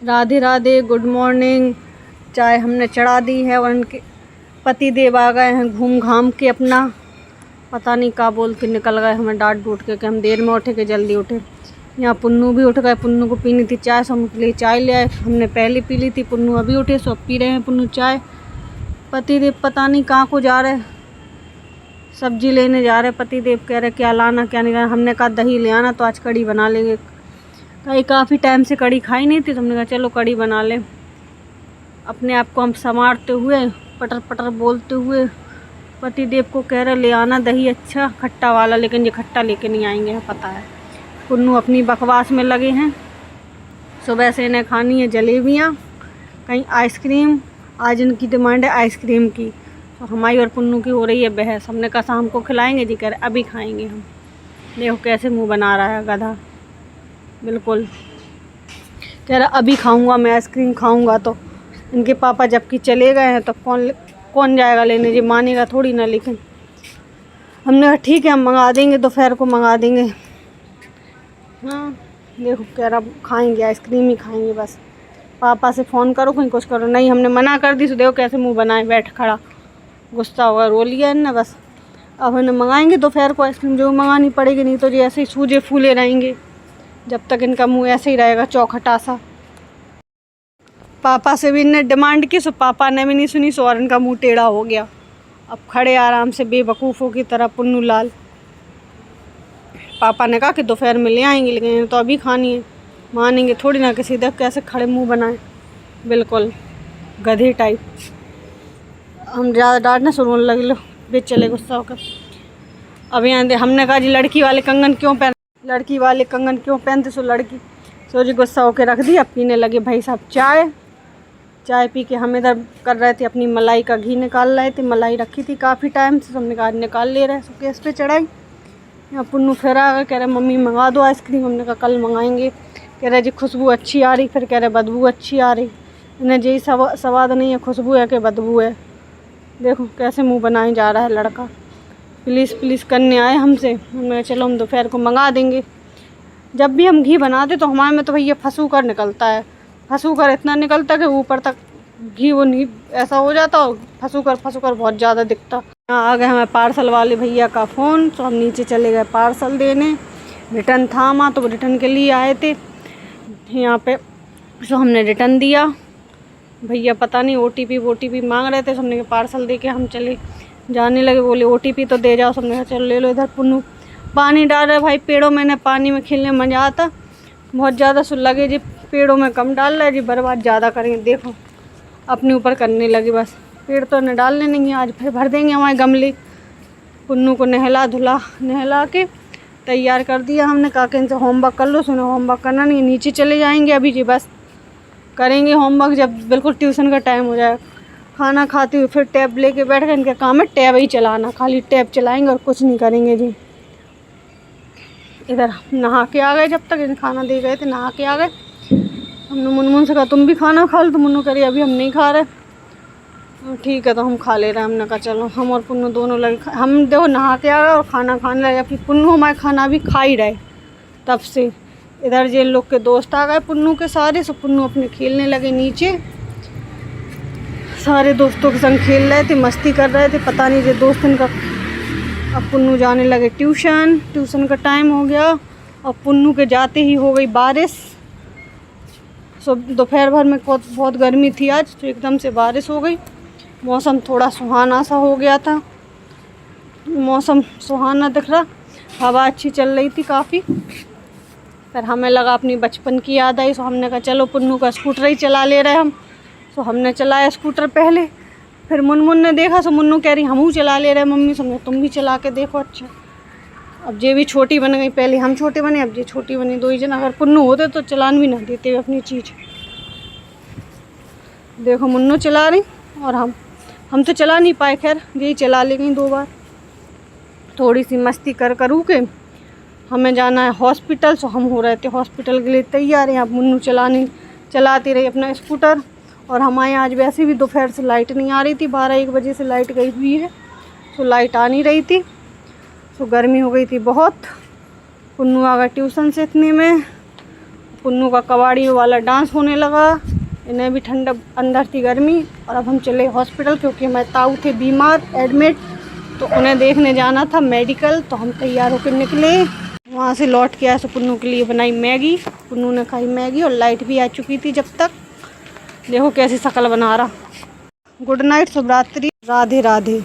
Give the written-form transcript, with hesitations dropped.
Radhe Radhe, good morning. चाय हमने चढ़ा दी है और उनके पति देव आ गए हैं घूम घाम के अपना पता नहीं क्या बोल के निकल गए हमें डांट डूट के कि हम देर में उठे कि जल्दी उठे। यहाँ पुन्नू भी उठ गए, पुन्नू को पीनी थी चाय, सो हम लिए चाय ले आए। हमने पहले पी ली थी, पुन्नू अभी उठे, सो अब पी रहे हैं पुन्नू चाय। पति देव पता नहीं कहाँ को जा रहे, सब्जी लेने जा रहे। पति देव कह रहे क्या लाना क्या नहीं लाना। हमने कहा दही ले आना, तो आज कड़ी बना लेंगे। कहीं काफ़ी टाइम से कड़ी खाई नहीं थी, तो हमने कहा चलो कड़ी बना लें। अपने आप को हम संवारते हुए पटर पटर बोलते हुए पति देव को कह रहे ले आना दही अच्छा खट्टा वाला, लेकिन ये खट्टा लेके नहीं आएंगे पता है। पुन्नू अपनी बकवास में लगे हैं। सुबह से इन्हें खानी है जलेबियाँ, कहीं आइसक्रीम। आज इनकी डिमांड है आइसक्रीम की, तो हमारी और पुन्नू की हो रही है बहस। हमने कहा शाम को खिलाएंगे जी, कह रहे अभी खाएंगे हम। देखो कैसे मुंह बना रहा है गधा, बिल्कुल कह रहा अभी खाऊंगा मैं आइसक्रीम खाऊंगा। तो इनके पापा जबकि चले गए हैं तो कौन जाएगा लेने जी, मानेगा थोड़ी ना। लेकिन हमने कहा ठीक है हम मंगा देंगे, दोपहर को मंगा देंगे। हाँ देखो कह रहा खाएंगे आइसक्रीम ही खाएंगे बस। पापा से फ़ोन करो कहीं कुछ करो, नहीं हमने मना कर दी। तो देखो कैसे मुंह बनाए बैठ खड़ा, गुस्सा होगा, रो लिया इन्हें बस। अब इन्हें मंगाएंगे दोपहर को आइसक्रीम, जो मंगानी पड़ेगी, नहीं तो जी ऐसे ही सूजे फूले रहेंगे जब तक इनका मुंह ऐसे ही रहेगा चौखटा सा। पापा से भी इनने डिमांड की, सो पापा ने भी नहीं सुनी, सो और इनका मुंह टेढ़ा हो गया। अब खड़े आराम से बेवकूफ़ों की तरह पुन्नू लाल। पापा ने कहा कि दोपहर में ले आएंगे, लेकिन तो अभी खानी है, मानेंगे थोड़ी ना। किसी देख कैसे खड़े मुंह बनाए, बिल्कुल गधे टाइप। हम ज़्यादा डांटने से रोने लगे, लो बेच चले गुस्सा होकर। अब यहाँ हमने कहा जी लड़की वाले कंगन क्यों पहनते, सो लड़की सो जी गुस्सा होकर रख दी। अब पीने लगे भाई साहब चाय पी के हम इधर कर रहे थे अपनी मलाई का घी निकाल रहे थे। मलाई रखी थी काफ़ी टाइम से, हमने कहा निकाल ले रहे, सो गैस पे चढ़ाई। यहाँ पुन्नू फिर आ गए, कह रहे मम्मी मंगा दो आइसक्रीम। हमने कहा कल मंगाएंगे। कह रहे जी खुशबू अच्छी आ रही, फिर कह रहे बदबू अच्छी आ रही। इन्हें यही स्वाद नहीं है खुशबू है कि बदबू है। देखो कैसे मुंह बनाए जा रहा है लड़का। प्लीज़ करने आए हमसे। हमने चलो हम दोपहर को मंगा देंगे। जब भी हम घी बनाते तो हमारे में तो भैया फंसूकर निकलता है, फंसूकर इतना निकलता कि ऊपर तक घी वो नहीं ऐसा हो जाता, और फंसूकर बहुत ज़्यादा दिखता। यहाँ आ गए हमें पार्सल वाले भैया का फ़ोन, तो हम नीचे चले गए पार्सल देने। रिटर्न था वहाँ, तो रिटर्न के लिए आए थे यहाँ पे, सो हमने रिटर्न दिया। भैया पता नहीं OTP मांग रहे थे, तो हमने पार्सल दे के हम चले जाने लगे। बोले OTP तो दे जाओ, हमने कहा चलो ले लो। इधर पुन्नू पानी डाल रहे भाई पेड़ों में, पानी में खेलने में मज़ा आता बहुत ज़्यादा। सो लगे जी पेड़ों में कम डाल रहा है जी, बर्बाद ज़्यादा करेंगे। देखो अपने ऊपर करने लगे बस। पेड़ तो न डालने नहीं है, आज फिर भर देंगे हमारे गमले। पुन्नू को नहला के तैयार कर दिया हमने। कहा कि इनसे होमवर्क कर लो, सुनो होमवर्क करना नहीं, नीचे चले जाएंगे अभी जी, बस करेंगे होमवर्क जब बिल्कुल ट्यूशन का टाइम हो जाए। खाना खाते हुए फिर टैब लेके बैठ गए, इनका काम है टैब ही चलाना, खाली टैब चलाएंगे और कुछ नहीं करेंगे जी। इधर नहा के आ गए, जब तक इन खाना दे गए थे नहा के आ गए। हमने मुनमुन से कहा तुम भी खाना खा लो, तो मुन्नू कह रही अभी हम नहीं खा रहे। ठीक है तो हम खा ले रहे हैं। हमने कहा चलो हम और पुन्नू दोनों लगे। हम देखो नहा के आ गए और खाना खाने लगे, फिर पुन्नू हमारे खाना भी खा ही रहे तब से। इधर जे लोग के दोस्त आ गए पुन्नू के सारे, सो पुन्नू अपने खेलने लगे नीचे, सारे दोस्तों के संग खेल रहे थे, मस्ती कर रहे थे। पता नहीं जे दोस्त इनका। अब पुन्नू जाने लगे ट्यूशन का टाइम हो गया, और पुन्नू के जाते ही हो गई बारिश। सो दोपहर भर में बहुत गर्मी थी आज, तो एकदम से बारिश हो गई। मौसम थोड़ा सुहाना सा हो गया था, मौसम सुहाना दिख रहा, हवा अच्छी चल रही थी काफ़ी। फिर हमें लगा अपनी बचपन की याद आई, सो हमने कहा चलो पुन्नू का स्कूटर ही चला ले रहे हम। सो हमने चलाया स्कूटर पहले, फिर मुनमुन ने देखा, सो मुन्नू कह रही हमहू चला ले रहे मम्मी। समझे तुम भी चला के देखो। अच्छा अब ये भी छोटी बन गई, पहले हम छोटे बने अब ये छोटी बनी, दो ही जन। अगर पुन्नू होते तो चलान भी ना देते अपनी चीज़। देखो मुन्नू चला रही और हम तो चला नहीं पाए, खैर यही चला ले गई 2 बार। थोड़ी सी मस्ती करूँ के हमें जाना है हॉस्पिटल, सो हम हो रहे थे हॉस्पिटल के लिए तैयार। यहाँ मुन्नू चलाती रही अपना स्कूटर। और हमारे यहाँ आज वैसे भी दोपहर से लाइट नहीं आ रही थी, 12-1 बजे से लाइट गई हुई है, सो लाइट आ नहीं रही थी। सो गर्मी हो गई थी बहुत। पुन्नू आ गया ट्यूशन से इतने में, पुन्नू का कबाड़ी वाला डांस होने लगा, इन्हें भी ठंडा, अंदर थी गर्मी। और अब हम चले हॉस्पिटल क्योंकि हमारे ताऊ थे बीमार एडमिट, तो उन्हें देखने जाना था मेडिकल। तो हम तैयार होकर निकले, वहाँ से लौट के आए तो पुन्नू के लिए बनाई मैगी। पुन्नू ने खाई मैगी और लाइट भी आ चुकी थी जब तक। देखो कैसी शक्ल बना रहा। गुड नाइट, शुभ रात्रि, राधे राधे।